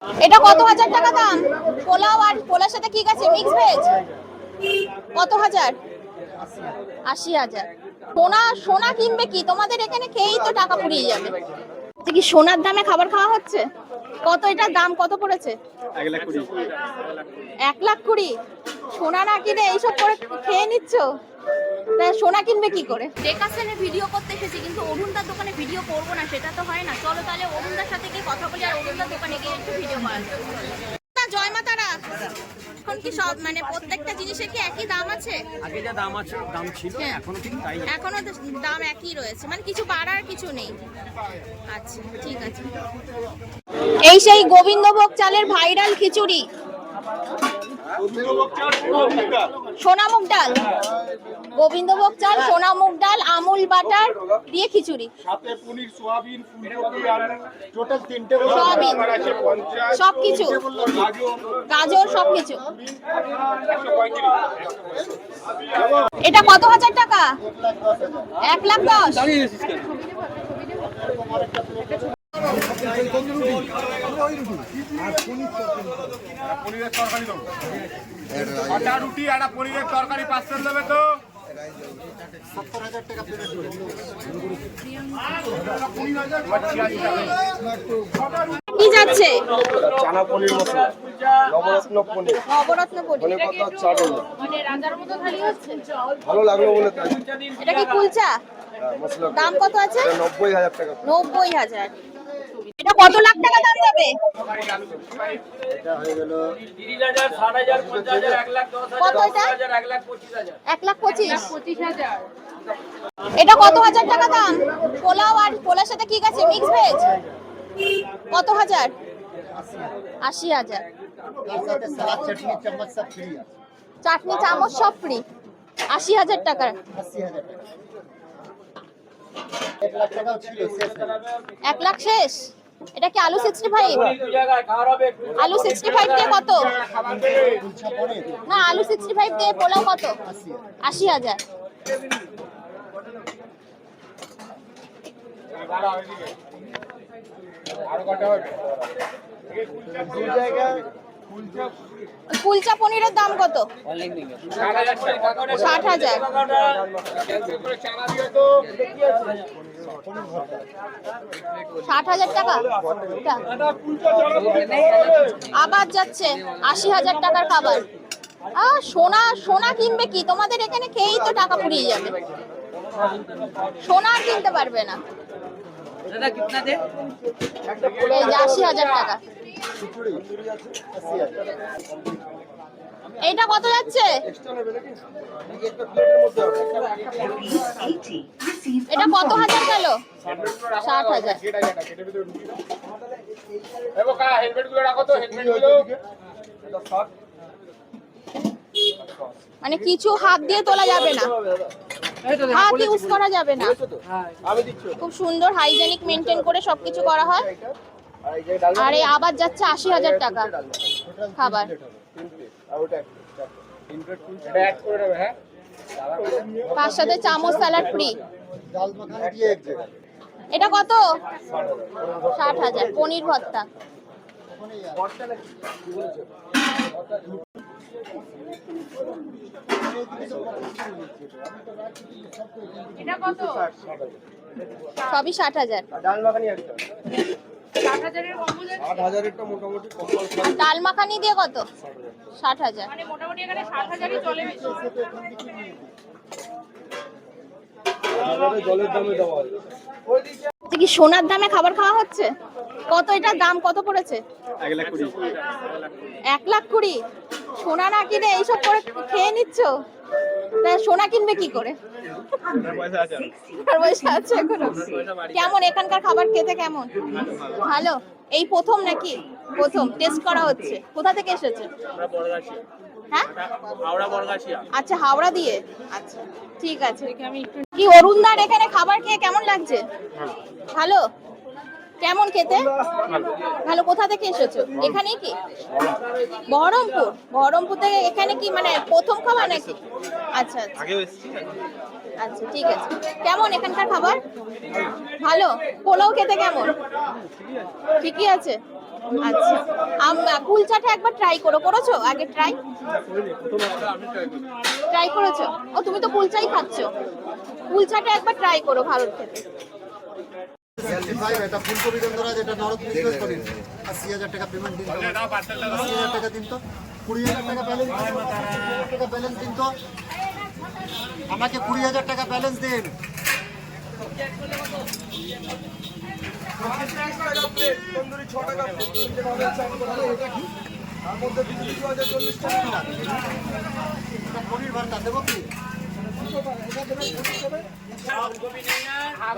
এটা কত হাজার টাকা দাম? পোলাও আর পোলার সাথে কি আছে? Mix veg. কত হাজার? ৮০,০০০। সোনা সোনা কিনবে কি? তোমাদের এখানে খেয়েই তো টাকা ফুরিয়ে যাবে। কি সোনার দামে খাবার খাওয়া হচ্ছে? কত এটার দাম কত পড়েছে? ১,২০,০০০। সোনা না কিনে এইসব করে খেয়ে নিচ্ছ? সোনা কিনবে কি করে? ডেকাসেনের ভিডিও করতে এসেছি, কিন্তু অরুণদার দোকানে ভিডিও করবো না, সেটা তো হয় না। চলো তাহলে অরুণদার সাথে গিয়ে কথা বলি আর অরুণদার দোকানে গিয়ে একটু ভিডিও করা যাবে। জয় মা তারা। এখন কি সব মানে প্রত্যেকটা জিনিসের কি একই দাম আছে? আগে যা দাম আছে দাম ছিল এখনো ঠিক তাই, এখনো দাম একই রয়েছে, মানে কিছু বাড়ার কিছু নেই। আচ্ছা ঠিক আছে। এই সেই গোবিন্দভোগ চালের ভাইরাল খিচুড়ি, সোনামুগ ডাল, গোবিন্দভোগ চাল, সোনামুগ ডাল, আমুল বাটার দিয়ে খিচুড়ি, সাথে পনির, সোয়াবিন, ফুলকপি আর টোটাল 3টে সোয়াবিন সবকিছু, গাজর সবকিছু। এটা কত হাজার টাকা? ১,১০,০০০। পনিরের তরকারি দেবো, আটা রুটি আর পনিরের তরকারি 5 সেট দেবে তো। 70,০০০ টাকা প্লেট। কি যাচ্ছে? চানা পনির মশলা, নবরত্ন পনির, নবরত্ন পনির, ধনে পাতা চাটনি, মানে রাজার মতো খালি হচ্ছে। ভালো লাগলো বলে তাই। এটা কি কুলচা? মশলা দাম কত আছে? 90,০০০ টাকা। 90,০০০। এটা কত লাখ টাকা দাম যাবে? এটা হয়ে গেল 30,000, 60,000, 50,000, 1,10,000, কত এটা? 1,25,000। 1,25,000। এটা কত হাজার টাকা দাম? পোলাও আর পোলার সাথে কি আছে? Mix veg. কত হাজার? ৮০,০০০। সালাদ চাটনি চামচ সব ফ্রি আছে। চাটনি চামচ সব ফ্রি। ৮০,০০০ টাকা। ৮০,০০০ টাকা। 1 লাখ টাকাও ছিল, শেষ হয়ে গেছে। 1 লাখ শেষ। এটা কি আলু 65? আলু 65 দিয়ে কত? কুলচা পনির না, আলু 65 দিয়ে পোলাও কত? ৮০,০০০। আর কত হবে? দুই জায়গায় কুলচা পনিরের দাম কত? 60,000। 60,000 টাকা। আবার যাচ্ছে ৮০,০০০ টাকার খাবার। সোনা সোনা কিনবে কি? তোমাদের এখানে খেয়েই তো টাকা ফুরিয়ে যাবে। সোনা আর কিনতে পারবে না। এই যে ৮০,০০০ টাকা। এইটা কত যাচ্ছে? এটা কত হাজার গেল? ৬০,০০০। মানে কিছু হাত দিয়ে তোলা যাবে না, হাত ইউজ করা যাবে না। খুব সুন্দর হাইজেনিক মেনটেন করে সবকিছু করা হয়। আর এই আবার যাচ্ছে ৮০,০০০ টাকা খাবার। তার সাথে চামচ স্যালাড ফ্রি। এটা কত? ৬০,০০০। পনির ভর্তা। এটা কত? সবই ৬০,০০০। ডাল মাখানি একটা 60,000-এরটা মোটামুটি কম্পালসারি। ডাল মাখানি দিয়ে কত? ৬০,০০০। মানে মোটামুটি এখানে ৬০,০০০ই চলে বেশি। জলের দামে দেওয়া হয়। কি সোনার দামে খাবার খাওয়া হচ্ছে? কত এটার দাম কত পড়েছে? ১,২০,০০০। সোনা না কিনে এইসব করে খেয়ে নিচ্ছ? সোনা কিনবে কি করে? পয়সা আছে এখনো? কেমন এখানকার খাবার খেতে কেমন? ভালো। এই প্রথম নাকি? প্রথম টেস্ট করা হচ্ছে। কোথা থেকে এসেছে? হ্যাঁ, আচ্ছা, হাওড়া দিয়ে। আচ্ছা ঠিক আছে। কি অরুণদার এখানে খাবার খেয়ে কেমন লাগছে? ভালো। কেমন খেতে? ভালো। কোথা থেকে এসেছো? এখানেই কি? বহরমপুর। বহরমপুর থেকে এখানে কি মানে প্রথম খাবার নাকি? আচ্ছা আচ্ছা আচ্ছা ঠিক আছে। কেমন এখানকার খাবার? ভালো। পোলাও খেতে কেমন? ঠিকই আছে। আচ্ছা কুলচাটা একবার ট্রাই করেছো আগে ট্রাই করেছো? ও তুমি তো কুলচাই খাচ্ছো, কুলচাটা একবার ট্রাই করো, ভালো খেতে। 75 এটা ফুলকপি দন্দরা যেটা নরদ বিজনেস করি 80000 টাকা পেমেন্ট দিন, 80000 টাকা দিন তো, 20000 টাকা ব্যালেন্স, 20000 টাকা ব্যালেন্স দিন তো, আমাকে 20000 টাকা ব্যালেন্স দিন। পনির ভর্তা দেবো কি? ফুলকপি নেই আর